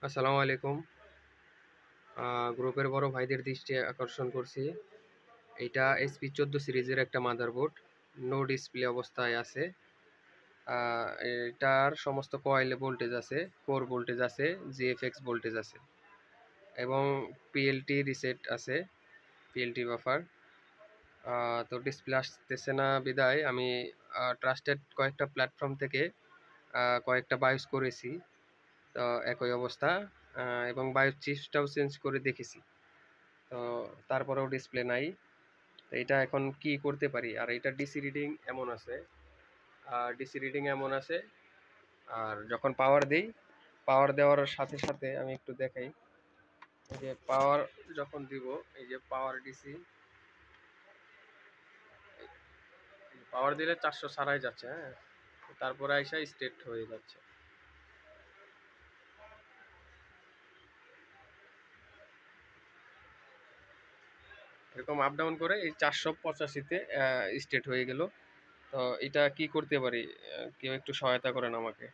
আসসালামু আলাইকুম। গ্রুপের বড় ভাইদের দৃষ্টি আকর্ষণ করছি। এটা SP14 সিরিজের একটা মাদারবোর্ড, নো ডিসপ্লে অবস্থায় আছে। এটার সমস্ত কয়েলে ভোল্টেজ আছে, কোর ভোল্টেজ আছে, জিএফএক্স ভোল্টেজ আছে এবং পিএলটি রিসেট আছে, পিএলটি বাফার। তো ডিসপ্লে আসতেছে না বিদায় আমি ট্রাস্টেড কয়েকটা প্ল্যাটফর্ম থেকে কয়েকটা বায়োস করেছি। তো একই অবস্থা, এবং বায়োস চিপসটাও চেঞ্জ করে দেখেছি। তো তারপরেও ডিসপ্লে নাই। তো এটা এখন কি করতে পারি? আর এটা ডিসি রিডিং এমন আছে, আর যখন পাওয়ার দেই, পাওয়ার দেওয়ার সাথে সাথে আমি একটু দেখাই। এই যে পাওয়ার যখন দিব, এই যে পাওয়ার ডিসি, পাওয়ার দিলে 400 ছাড়াই যাচ্ছে। হ্যাঁ, তারপরে আইসা স্টেট হয়ে যাচ্ছে। এরকম আপ ডাউন করে এই 485-তে স্টেট হয়ে গেল। তো এটা কি করতে পারি? কেউ একটু সহায়তা করেন আমাকে।